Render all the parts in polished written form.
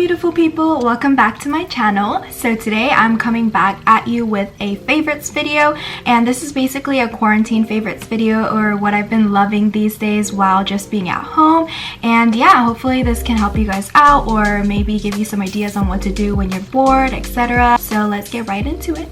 beautiful people, welcome back to my channel. So today I'm coming back at you with a favorites video, and this is basically a quarantine favorites video, or what I've been loving these days while just being at home. And yeah, hopefully this can help you guys out or maybe give you some ideas on what to do when you're bored, etc. So let's get right into it.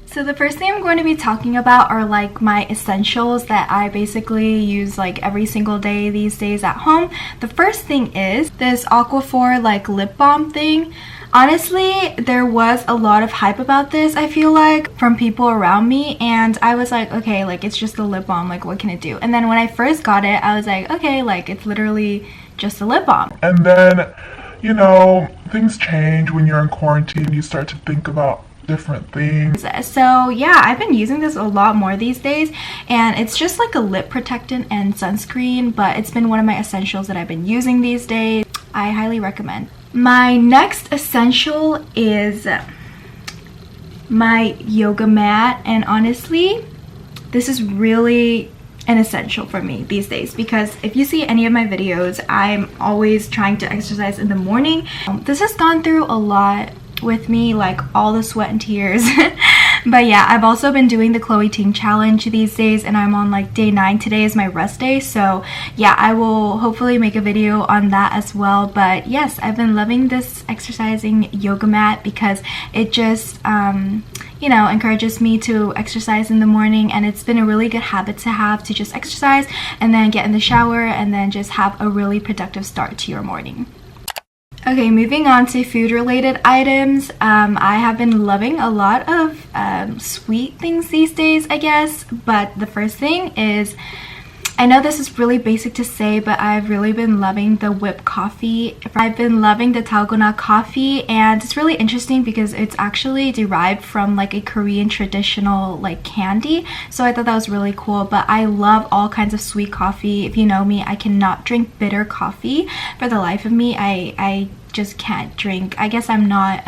So the first thing I'm going to be talking about are like my essentials that I basically use like every single day these days at home. The first thing is this Aquaphor like lip balm thing. Honestly, there was a lot of hype about this, I feel like, from people around me, and I was like, okay, like it's just a lip balm, like what can it do? And then when I first got it, I was like, okay, like it's literally just a lip balm. And then, you know, things change when you're in quarantine. You start to think about different things. So yeah, I've been using this a lot more these days, and it's just like a lip protectant and sunscreen, but it's been one of my essentials that I've been using these days. I highly recommend. My next essential is my yoga mat, and honestly this is really an essential for me these days, because if you see any of my videos, I'm always trying to exercise in the morning. This has gone through a lot with me, like all the sweat and tears. But yeah, I've also been doing the Chloe Ting challenge these days, and I'm on like day 9. Today is my rest day, so yeah, I will hopefully make a video on that as well. But yes, I've been loving this exercising yoga mat because it just you know, encourages me to exercise in the morning, and it's been a really good habit to have, to just exercise and then get in the shower and then just have a really productive start to your morning. Okay, moving on to food related items. I have been loving a lot of sweet things these days, I guess, but the first thing is, I know this is really basic to say, but I've really been loving the whipped coffee. I've been loving the dalgona coffee, and it's really interesting because it's actually derived from like a Korean traditional like candy, so I thought that was really cool. But I love all kinds of sweet coffee. If you know me, I cannot drink bitter coffee for the life of me. I just can't drink. I guess I'm not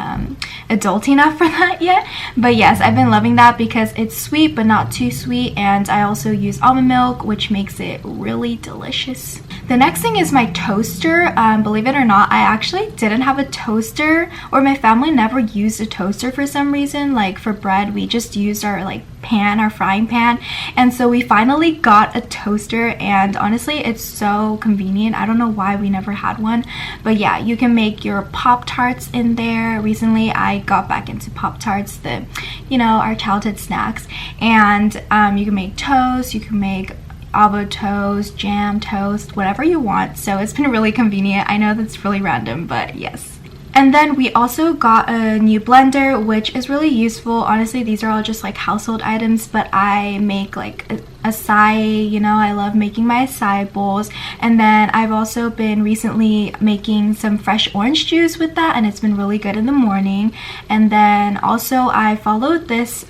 adult enough for that yet, but yes, I've been loving that because it's sweet but not too sweet, and I also use almond milk, which makes it really delicious. The next thing is my toaster. Believe it or not, I actually didn't have a toaster, or my family never used a toaster for some reason. Like for bread, we just used our like pan, our frying pan, and so we finally got a toaster, and honestly it's so convenient. I don't know why we never had one, but yeah, you can make your Pop-Tarts in there. Recently I got back into Pop-Tarts, the, you know, our childhood snacks, and you can make toast, you can make avocado toast, jam toast, whatever you want. So it's been really convenient. I know that's really random, but yes. And then we also got a new blender, which is really useful. Honestly, these are all just like household items, but I make like acai, you know, I love making my acai bowls. And then I've also been recently making some fresh orange juice with that, and it's been really good in the morning. And then also I followed this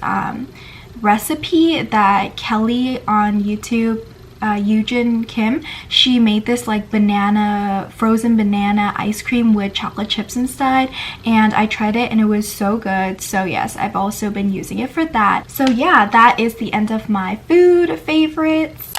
recipe that Kelly on YouTube, Eugene Kim, she made this like frozen banana ice cream with chocolate chips inside, and I tried it and it was so good. So yes, I've also been using it for that. So yeah, that is the end of my food favorites.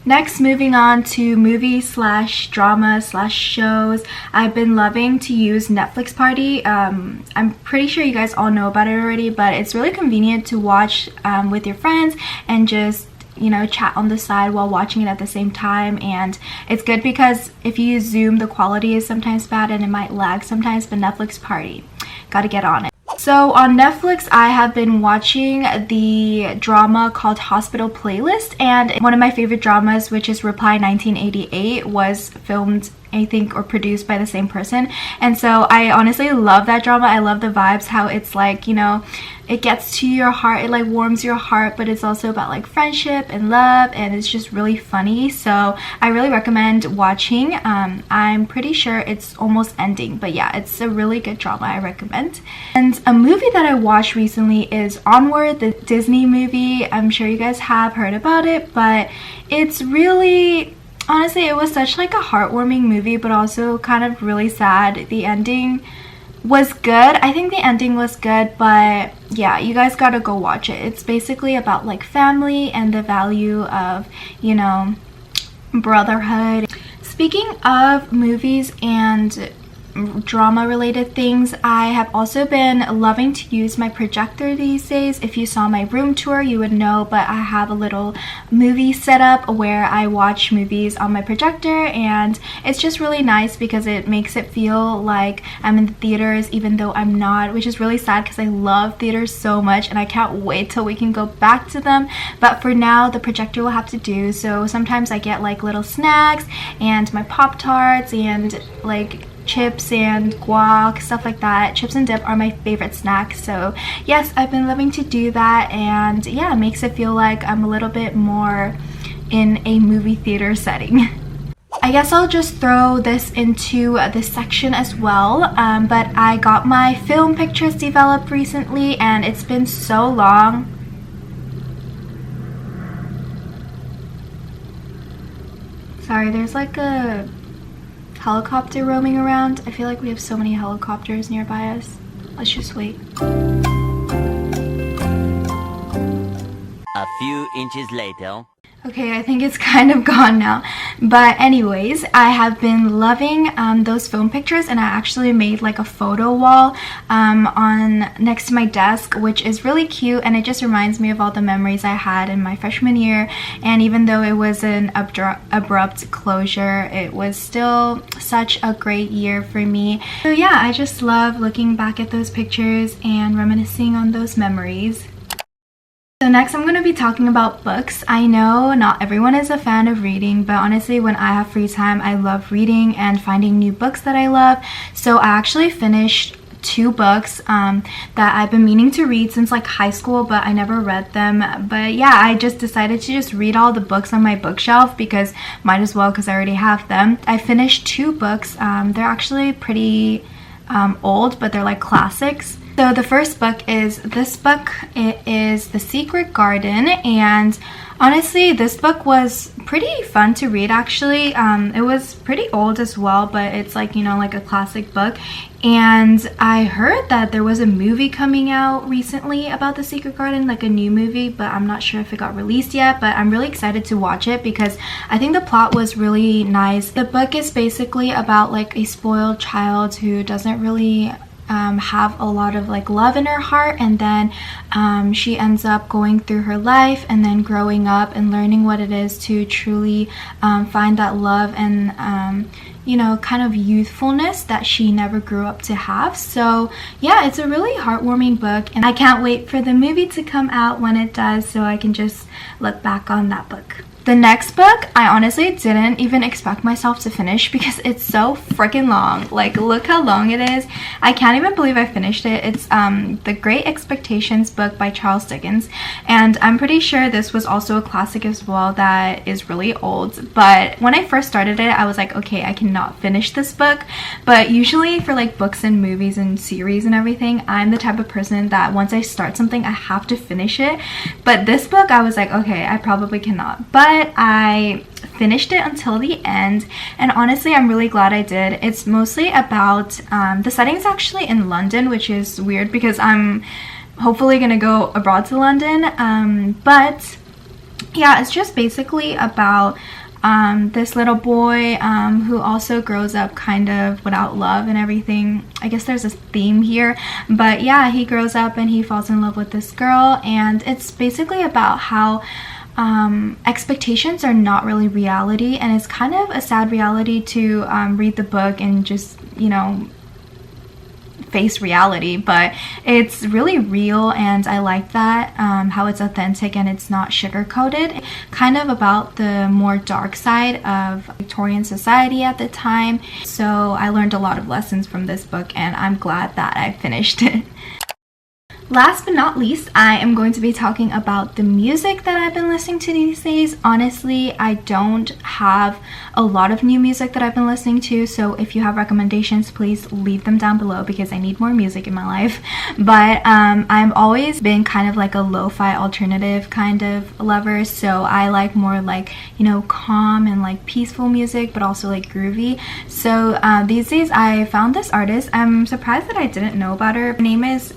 Next, moving on to movies slash drama slash shows. I've been loving to use Netflix Party. I'm pretty sure you guys all know about it already, but it's really convenient to watch with your friends and just, you know, chat on the side while watching it at the same time. And it's good because if you use Zoom, the quality is sometimes bad and it might lag sometimes, but Netflix Party, gotta get on it. So on Netflix, I have been watching the drama called Hospital Playlist, and one of my favorite dramas, which is Reply 1988, was filmed, I think, or produced by the same person. And so I honestly love that drama. I love the vibes, how it's like, you know, it gets to your heart, it like warms your heart, but it's also about like friendship and love, and it's just really funny. So I really recommend watching. I'm pretty sure it's almost ending, but yeah, it's a really good drama. I recommend. And a movie that I watched recently is Onward, the Disney movie. I'm sure you guys have heard about it, but it's really, honestly, it was such like a heartwarming movie, but also kind of really sad. The ending was good. I think the ending was good, but yeah, you guys gotta go watch it. It's basically about like family and the value of, you know, brotherhood. Speaking of movies and drama related things. I have also been loving to use my projector these days. If you saw my room tour, you would know, but I have a little movie setup where I watch movies on my projector, and it's just really nice because it makes it feel like I'm in the theaters even though I'm not, which is really sad because I love theaters so much and I can't wait till we can go back to them. But for now, the projector will have to do. So sometimes I get like little snacks and my Pop-Tarts and like chips and guac, stuff like that. Chips and dip are my favorite snacks. So yes, I've been loving to do that, and yeah, it makes it feel like I'm a little bit more in a movie theater setting. I guess I'll just throw this into this section as well, but I got my film pictures developed recently and it's been so long. Sorry, there's like a helicopter roaming around. I feel like we have so many helicopters nearby us. Let's just wait. A few inches later. Okay, I think it's kind of gone now. But anyways, I have been loving those film pictures, and I actually made like a photo wall on next to my desk, which is really cute, and it just reminds me of all the memories I had in my freshman year. And even though it was an abrupt closure, it was still such a great year for me. So yeah, I just love looking back at those pictures and reminiscing on those memories. So next I'm going to be talking about books. I know not everyone is a fan of reading, but honestly when I have free time I love reading and finding new books that I love. So I actually finished 2 books that I've been meaning to read since like high school, but I never read them. But yeah, I just decided to just read all the books on my bookshelf because might as well, because I already have them. I finished 2 books. They're actually pretty old, but they're like classics. So the first book is this book. It is The Secret Garden, and honestly this book was pretty fun to read actually. It was pretty old as well, but it's like, you know, like a classic book. And I heard that there was a movie coming out recently about The Secret Garden, like a new movie, but I'm not sure if it got released yet. But I'm really excited to watch it because I think the plot was really nice. The book is basically about like a spoiled child who doesn't really have a lot of like love in her heart, and then she ends up going through her life and then growing up and learning what it is to truly find that love and you know, kind of youthfulness that she never grew up to have. So yeah, it's a really heartwarming book, and I can't wait for the movie to come out when it does so I can just look back on that book. The next book, I honestly didn't even expect myself to finish because it's so freaking long. Like, look how long it is. I can't even believe I finished it. It's The Great Expectations book by Charles Dickens. And I'm pretty sure this was also a classic as well that is really old. But when I first started it, I was like, okay, I cannot finish this book. But usually for like books and movies and series and everything, I'm the type of person that once I start something, I have to finish it. But this book, I was like, okay, I probably cannot. But I finished it until the end, and honestly I'm really glad I did. It's mostly about the setting's actually in London, which is weird because I'm hopefully gonna go abroad to London, but yeah, it's just basically about this little boy who also grows up kind of without love and everything. I guess there's a theme here, but yeah, he grows up and he falls in love with this girl, and it's basically about how expectations are not really reality, and it's kind of a sad reality to read the book and just, you know, face reality, but it's really real, and I like that, how it's authentic and it's not sugar-coated. Kind of about the more dark side of Victorian society at the time. So I learned a lot of lessons from this book, and I'm glad that I finished it. Last but not least, I am going to be talking about the music that I've been listening to these days. Honestly, I don't have a lot of new music that I've been listening to, so if you have recommendations, please leave them down below because I need more music in my life. But I've always been kind of like a lo-fi alternative kind of lover, so I like more like, you know, calm and like peaceful music, but also like groovy. So these days I found this artist. I'm surprised that I didn't know about her. Her name is,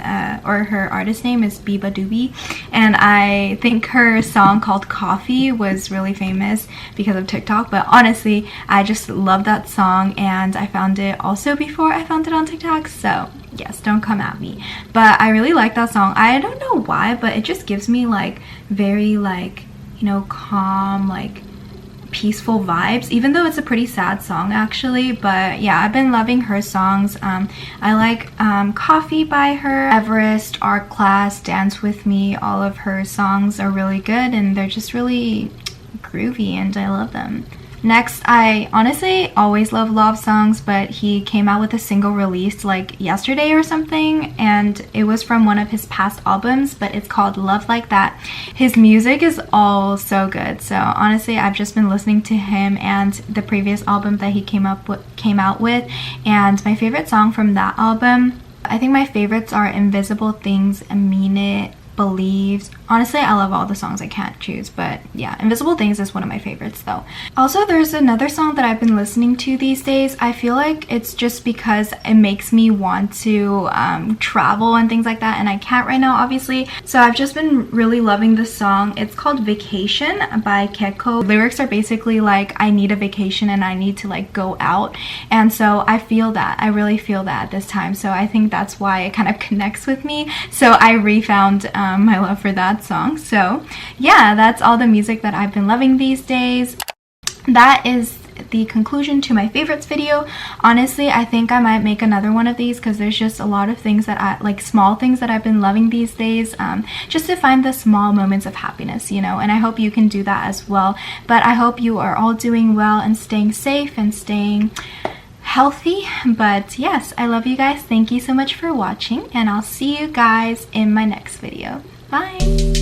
or her her artist name is Biba Doobie, and I think her song called Coffee was really famous because of TikTok. But honestly, I just love that song, and I found it also before I found it on TikTok, so yes, don't come at me. But I really like that song. I don't know why, but it just gives me like very like, you know, calm, like peaceful vibes, even though it's a pretty sad song actually. But yeah, I've been loving her songs. I like Coffee by her, Everest, Art Class, Dance With Me. All of her songs are really good and they're just really groovy and I love them. Next, I honestly always love love songs, but he came out with a single release like yesterday or something, and it was from one of his past albums, but it's called Love Like That. His music is all so good, so honestly I've just been listening to him and the previous album that he came out with, and my favorite song from that album, I think my favorites are Invisible Things, and Mean It, Believes. Honestly, I love all the songs, I can't choose, but yeah, Invisible Things is one of my favorites though. Also, there's another song that I've been listening to these days. I feel like it's just because it makes me want to travel and things like that, and I can't right now obviously, so I've just been really loving this song. It's called Vacation by Keko. The lyrics are basically like, I need a vacation and I need to like go out, and so I feel that, I really feel that at this time, so I think that's why it kind of connects with me, so I refound my love for that song. So yeah, that's all the music that I've been loving these days. That is the conclusion to my favorites video. Honestly, I think I might make another one of these because there's just a lot of things that I like, small things that I've been loving these days, just to find the small moments of happiness, you know, and I hope you can do that as well. But I hope you are all doing well and staying safe and staying healthy. But yes, I love you guys. Thank you so much for watching, and I'll see you guys in my next video. Bye.